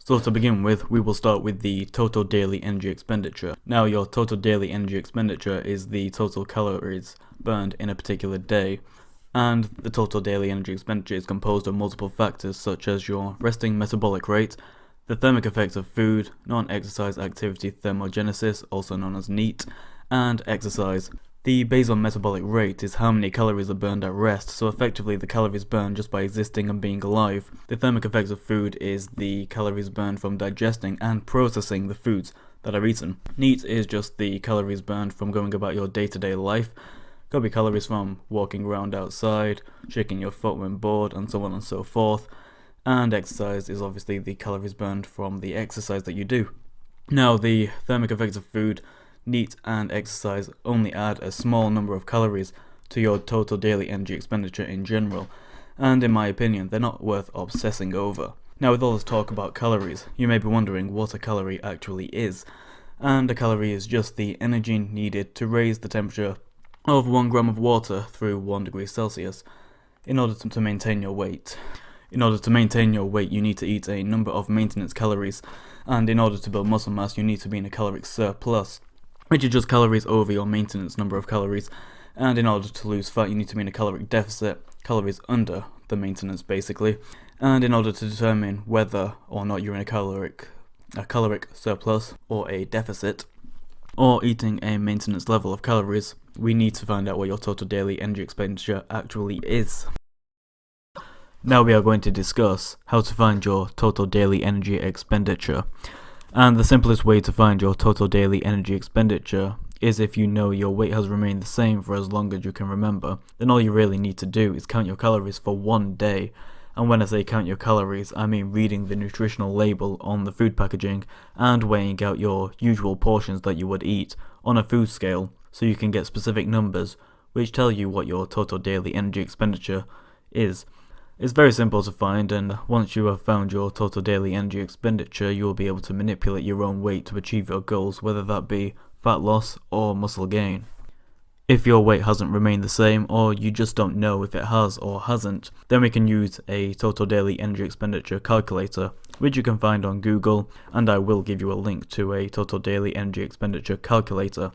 So to begin with, we will start with the total daily energy expenditure. Now your total daily energy expenditure is the total calories burned in a particular day, and the total daily energy expenditure is composed of multiple factors such as your resting metabolic rate, the thermic effects of food, non-exercise activity thermogenesis, also known as NEAT, and exercise. The basal metabolic rate is how many calories are burned at rest, so effectively the calories burned just by existing and being alive. The thermic effects of food is the calories burned from digesting and processing the foods that are eaten. NEAT is just the calories burned from going about your day-to-day life. Could be calories from walking around outside, shaking your foot when bored, and so on and so forth. And exercise is obviously the calories burned from the exercise that you do. Now the thermic effects of food, NEAT and exercise only add a small number of calories to your total daily energy expenditure in general, and in my opinion they're not worth obsessing over. Now with all this talk about calories, you may be wondering what a calorie actually is, and a calorie is just the energy needed to raise the temperature of 1 gram of water through 1 degree Celsius in order to maintain your weight. In order to maintain your weight, you need to eat a number of maintenance calories, and in order to build muscle mass you need to be in a caloric surplus, which is just calories over your maintenance number of calories, and in order to lose fat you need to be in a caloric deficit, calories under the maintenance basically, and in order to determine whether or not you're in a caloric surplus or a deficit, or eating a maintenance level of calories, we need to find out what your total daily energy expenditure actually is. Now we are going to discuss how to find your total daily energy expenditure. And the simplest way to find your total daily energy expenditure is if you know your weight has remained the same for as long as you can remember. Then all you really need to do is count your calories for 1 day. And when I say count your calories, I mean reading the nutritional label on the food packaging and weighing out your usual portions that you would eat on a food scale, so you can get specific numbers which tell you what your total daily energy expenditure is. It's very simple to find, and once you have found your total daily energy expenditure, you will be able to manipulate your own weight to achieve your goals, whether that be fat loss or muscle gain. If your weight hasn't remained the same, or you just don't know if it has or hasn't, then we can use a total daily energy expenditure calculator, which you can find on Google, and I will give you a link to a total daily energy expenditure calculator.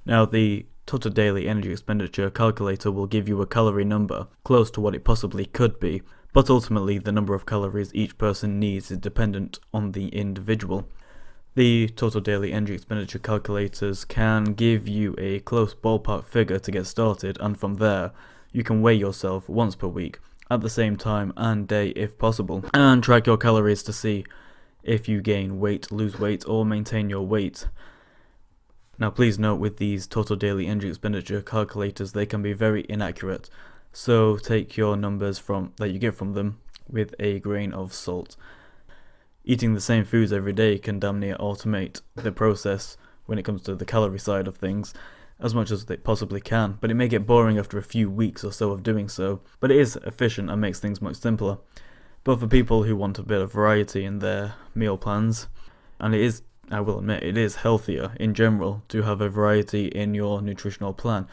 Now the total daily energy expenditure calculator will give you a calorie number close to what it possibly could be, but ultimately the number of calories each person needs is dependent on the individual. The total daily energy expenditure calculators can give you a close ballpark figure to get started, and from there you can weigh yourself once per week at the same time and day if possible, and track your calories to see if you gain weight, lose weight, or maintain your weight. Now please note, with these total daily energy expenditure calculators they can be very inaccurate, so take your numbers that you get from them with a grain of salt. Eating the same foods every day can damn near automate the process when it comes to the calorie side of things as much as they possibly can, but it may get boring after a few weeks or so of doing so, but it is efficient and makes things much simpler. But for people who want a bit of variety in their meal plans, and I will admit, it is healthier in general to have a variety in your nutritional plan.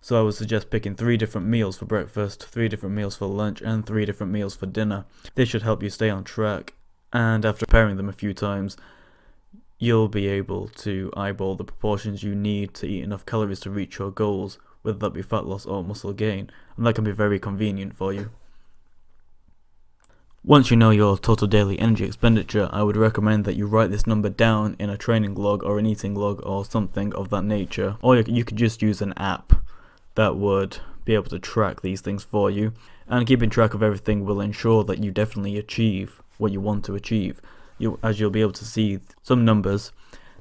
So I would suggest picking 3 different meals for breakfast, 3 different meals for lunch, and 3 different meals for dinner. This should help you stay on track, and after preparing them a few times, you'll be able to eyeball the proportions you need to eat enough calories to reach your goals, whether that be fat loss or muscle gain, and that can be very convenient for you. Once you know your total daily energy expenditure, I would recommend that you write this number down in a training log or an eating log or something of that nature, or you could just use an app that would be able to track these things for you, and keeping track of everything will ensure that you definitely achieve what you want to achieve, as you'll be able to see some numbers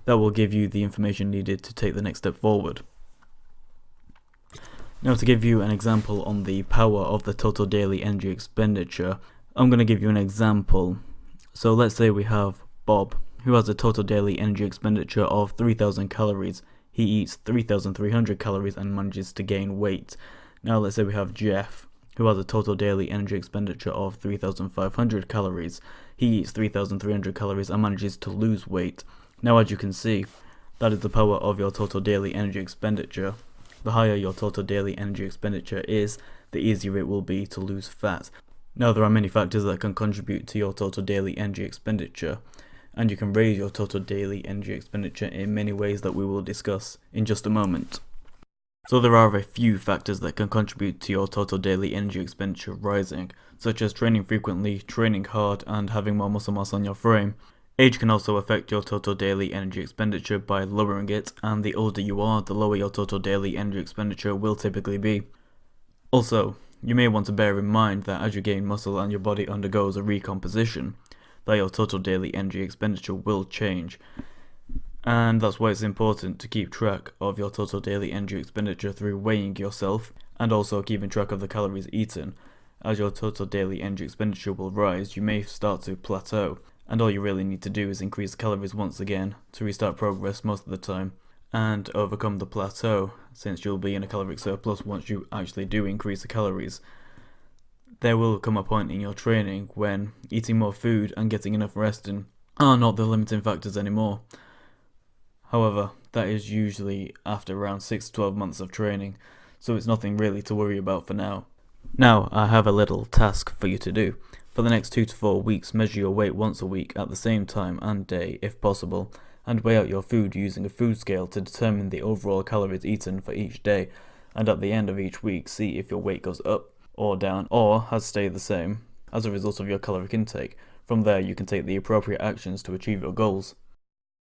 that will give you the information needed to take the next step forward. Now to give you an example on the power of the total daily energy expenditure, I'm going to give you an example. So let's say we have Bob, who has a total daily energy expenditure of 3,000 calories. He eats 3,300 calories and manages to gain weight. Now let's say we have Jeff, who has a total daily energy expenditure of 3,500 calories. He eats 3,300 calories and manages to lose weight. Now as you can see, that is the power of your total daily energy expenditure. The higher your total daily energy expenditure is, the easier it will be to lose fat. Now there are many factors that can contribute to your total daily energy expenditure. and you can raise your total daily energy expenditure in many ways that we will discuss in just a moment. So there are a few factors that can contribute to your total daily energy expenditure rising, such as training frequently, training hard, and having more muscle mass on your frame. Age can also affect your total daily energy expenditure by lowering it, and the older you are, the lower your total daily energy expenditure will typically be. Also, you may want to bear in mind that as you gain muscle and your body undergoes a recomposition, that your total daily energy expenditure will change. And that's why it's important to keep track of your total daily energy expenditure through weighing yourself and also keeping track of the calories eaten. As your total daily energy expenditure will rise, you may start to plateau, and all you really need to do is increase the calories once again to restart progress most of the time and overcome the plateau, since you'll be in a caloric surplus once you actually do increase the calories. There will come a point in your training when eating more food and getting enough resting are not the limiting factors anymore. However, that is usually after around 6 to 12 months of training, so it's nothing really to worry about for now. Now, I have a little task for you to do. For the next 2 to 4 weeks, measure your weight once a week at the same time and day, if possible, and weigh out your food using a food scale to determine the overall calories eaten for each day, and at the end of each week, see if your weight goes up or down or has stayed the same as a result of your caloric intake. From there, you can take the appropriate actions to achieve your goals.